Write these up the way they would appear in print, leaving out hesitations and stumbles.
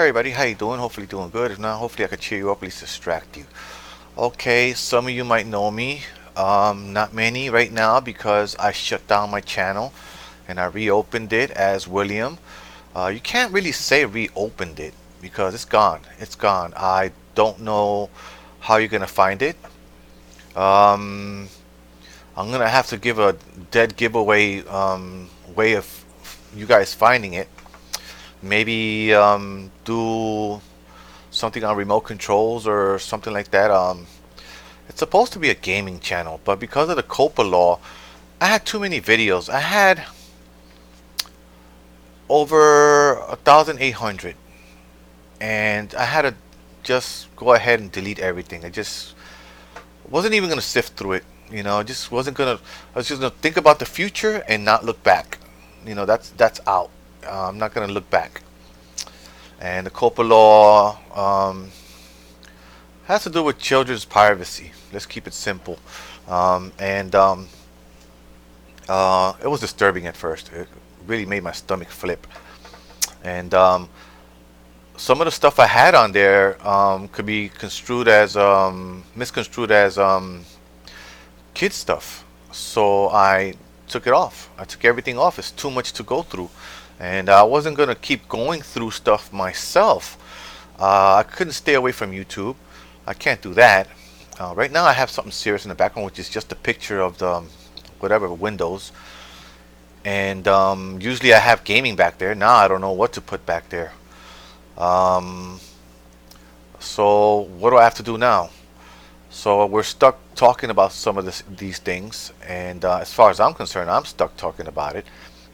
Hey everybody, how you doing? Hopefully doing good. If not, hopefully I could cheer you up, at least distract you. Okay, some of you might know me. Not many right now because I shut down my channel and I reopened it as William. You can't really say reopened it because it's gone. It's gone. I don't know how you're gonna find it. Um, I'm gonna have to give a dead giveaway way of you guys finding it. Maybe do something on remote controls or something like that. It's supposed to be a gaming channel, but because of the COPPA law, I had too many videos. I had over 1,800, and I had to just go ahead and delete everything. I just wasn't even gonna sift through it. I just wasn't gonna. I was just gonna think about the future and not look back. That's out. I'm not gonna look back. And the COPPA law has to do with children's privacy. Let's keep it simple. And It was disturbing at first. It really made my stomach flip. And Some of the stuff I had on there could be construed as misconstrued as kid stuff. So I took it off. I took everything off. It's too much to go through, and I wasn't gonna keep going through stuff myself. I couldn't stay away from YouTube. I can't do that. Right now, I have something serious in the background, which is just a picture of the whatever Windows. And Usually I have gaming back there. Now I don't know what to put back there. Um, so what do I have to do now? So we're stuck talking about some of these things, and as far as I'm concerned, I'm stuck talking about it.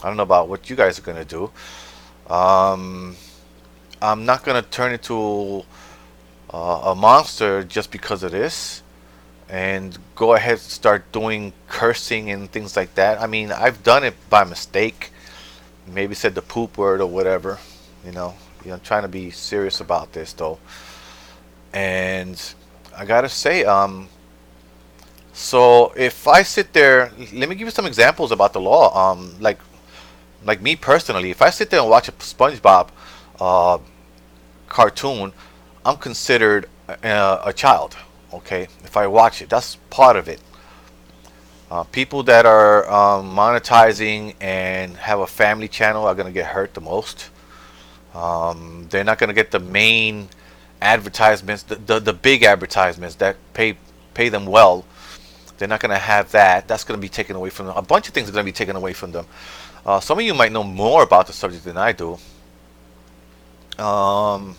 I don't know about what you guys are gonna do. Um, I'm not gonna turn into a monster just because of this, and go ahead and start doing cursing and things like that. I mean, I've done it by mistake. Maybe said the poop word or whatever. You know, I'm trying to be serious about this though, and I gotta say, so if I sit there, let me give you some examples about the law. Like me personally, if I sit there and watch a SpongeBob uh, cartoon, I'm considered a child. Okay, if I watch it, that's part of it. People that are monetizing and have a family channel are gonna get hurt the most. They're not gonna get the main advertisements, the big advertisements that pay them well. They're not gonna have that. That's gonna be taken away from them. A bunch of things are gonna be taken away from them. Some of you might know more about the subject than I do. Um,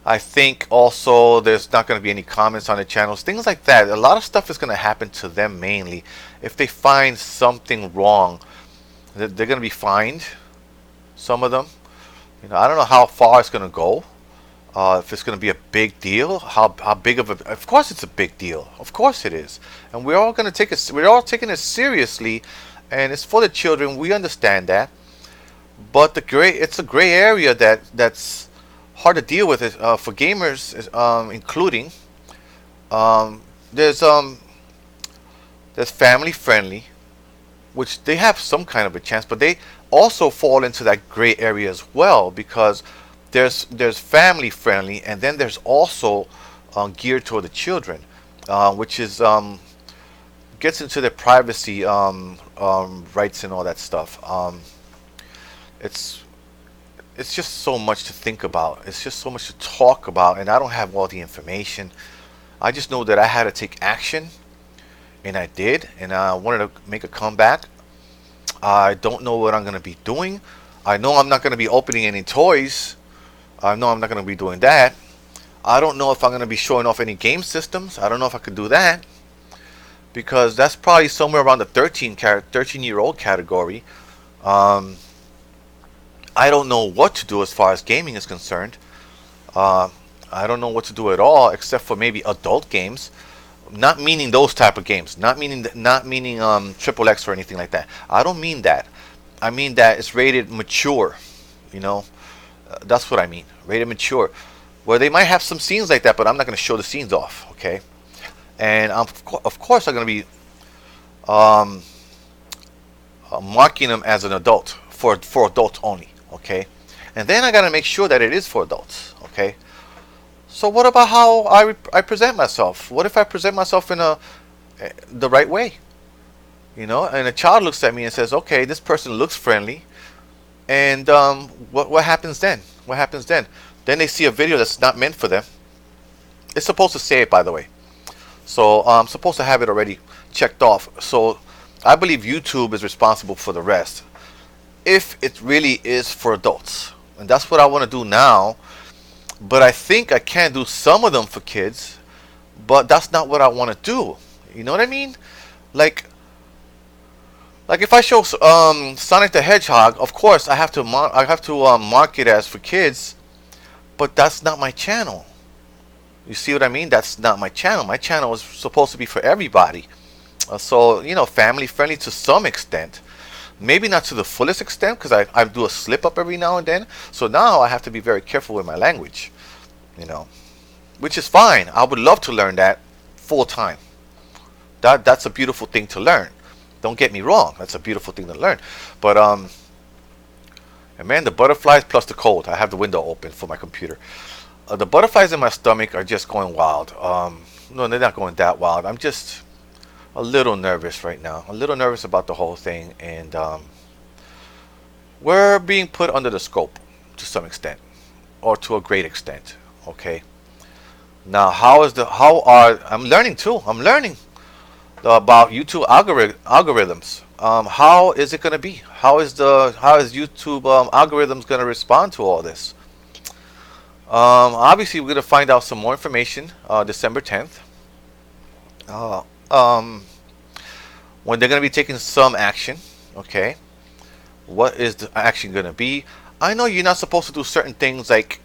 I think also there's not going to be any comments on the channels, things like that. A lot of stuff is going to happen to them mainly. If they find something wrong, they're going to be fined. Some of them, I don't know how far it's going to go. If it's going to be a big deal, how big of a? Of course, it's a big deal. Of course, it is, and we're all going to take it. We're all taking it seriously, and it's for the children. We understand that, but it's a gray area that's hard to deal with it for gamers, including um, there's um, there's family friendly, which they have some kind of a chance, but they also fall into that gray area as well because there's family friendly, and then there's also geared toward the children, which is gets into their privacy rights and all that stuff. It's it's just so much to think about. It's just so much to talk about, and I don't have all the information. I just know that I had to take action, and I did, and I wanted to make a comeback. I don't know what I'm going to be doing. I know I'm not going to be opening any toys. I know I'm not going to be doing that. I don't know if I'm going to be showing off any game systems. I don't know if I could do that because that's probably somewhere around the 13-year-old category. Um, I don't know what to do as far as gaming is concerned. Uh, I don't know what to do at all except for maybe adult games. Not meaning those type of games. Not meaning triple X or anything like that. I don't mean that. I mean that it's rated mature. You know, that's what I mean. Rated mature, where they might have some scenes like that, but I'm not going to show the scenes off. Okay, and of course I'm going to be marking them as an adult for adults only. Okay, and then I gotta make sure that it is for adults. Okay. So what about how I present myself? What if I present myself in the right way? And a child looks at me and says, "Okay, this person looks friendly," and what happens then? What happens then? Then they see a video that's not meant for them. It's supposed to say it, by the way. So I'm supposed to have it already checked off. So I believe YouTube is responsible for the rest, if it really is for adults. And that's what I want to do now. But I think I can do some of them for kids, but that's not what I want to do. You know what I mean? Like, if I show Sonic the Hedgehog, of course I have to mark it as for kids, but that's not my channel. You see what I mean? That's not my channel. My channel is supposed to be for everybody. So, family friendly to some extent. Maybe not to the fullest extent, because I do a slip up every now and then. So now I have to be very careful with my language, which is fine. I would love to learn that full time. That's a beautiful thing to learn. Don't get me wrong. That's a beautiful thing to learn. But, and man, the butterflies plus the cold. I have the window open for my computer. The butterflies in my stomach are just going wild. No, they're not going that wild. I'm just a little nervous right now. A little nervous about the whole thing. And we're being put under the scope to some extent. Or to a great extent. Okay. Now, I'm learning too. I'm learning about YouTube algorithms. How is it going to be? How is YouTube algorithms going to respond to all this? Obviously, we're going to find out some more information December 10th. When they're going to be taking some action. Okay. What is the action going to be? I know you're not supposed to do certain things, like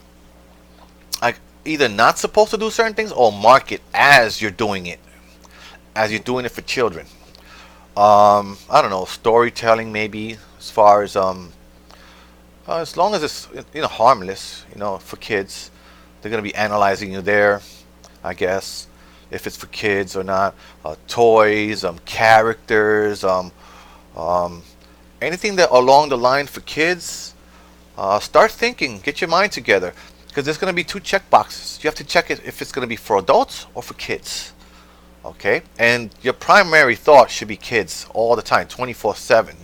either not supposed to do certain things or mark it as you're doing it. As you're doing it for children. I don't know, storytelling maybe, as far as long as it's harmless, for kids. They're gonna be analyzing you there, I guess, if it's for kids or not. Toys, characters, anything that along the line for kids. Start thinking, get your mind together, because there's gonna be two check boxes. You have to check it if it's gonna be for adults or for kids. Okay, and your primary thought should be kids all the time, 24/7.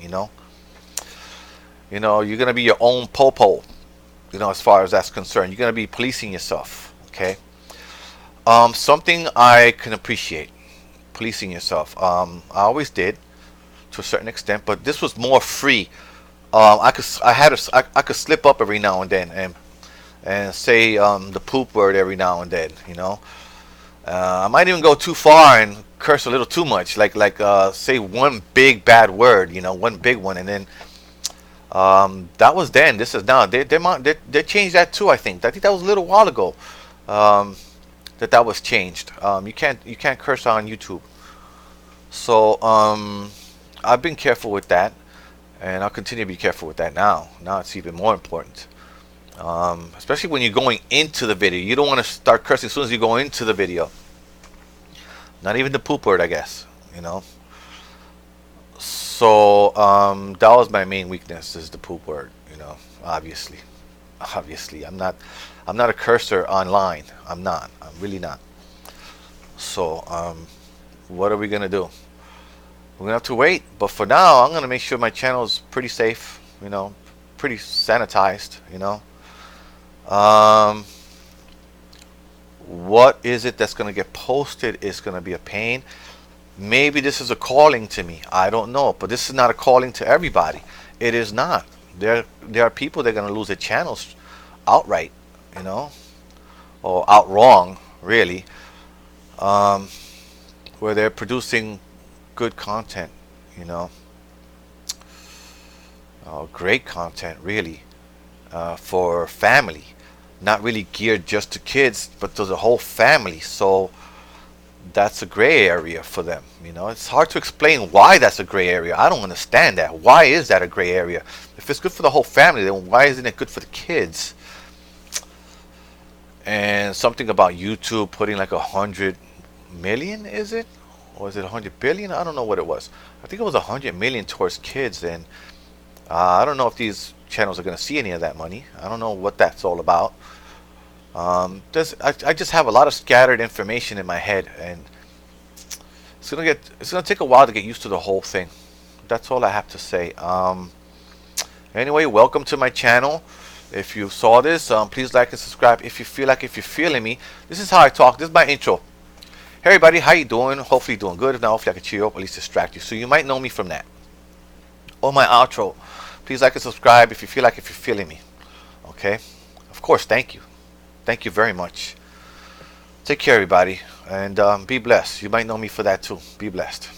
You're gonna be your own popo. As far as that's concerned, you're gonna be policing yourself. Okay, something I can appreciate, policing yourself. I always did, to a certain extent, but this was more free. I could slip up every now and then and say the poop word every now and then. I might even go too far and curse a little too much, like say one big bad word, one big one, and then that was then. This is now. They changed that too. I think that was a little while ago. That was changed. You can't curse on YouTube. So I've been careful with that, and I'll continue to be careful with that now. Now it's even more important. Especially when you're going into the video. You don't want to start cursing as soon as you go into the video. Not even the poop word, I guess. So that was my main weakness, is the poop word. Obviously, I'm not a cursor online. I'm really not. So what are we gonna do? We're gonna have to wait. But for now, I'm gonna make sure my channel is pretty safe. Pretty sanitized. What is it that's going to get posted is going to be a pain. Maybe this is a calling to me. I don't know. But this is not a calling to everybody. It is not. There are people that are going to lose their channels outright, or out wrong, really, where they're producing good content, great content, really, for family. Not really geared just to kids, but to the whole family. So that's a gray area for them. It's hard to explain why that's a gray area. I don't understand that. Why is that a gray area? If it's good for the whole family, then why isn't it good for the kids? And something about YouTube putting like 100 million, is it? Or is it 100 billion? I don't know what it was. I think it was 100 million towards kids. And I don't know if these channels are going to see any of that money. I don't know what that's all about. I just have a lot of scattered information in my head, and it's gonna take a while to get used to the whole thing. That's all I have to say. Anyway, welcome to my channel. If you saw this, please like and subscribe. If you're feeling me, this is how I talk. This is my intro. Hey everybody, how you doing? Hopefully you're doing good. If not, hopefully I can cheer you up, at least distract you. So you might know me from that. Or my outro. Please like and subscribe if you're feeling me. Okay? Of course, thank you. Thank you very much. Take care, everybody, and be blessed. You might know me for that too. Be blessed.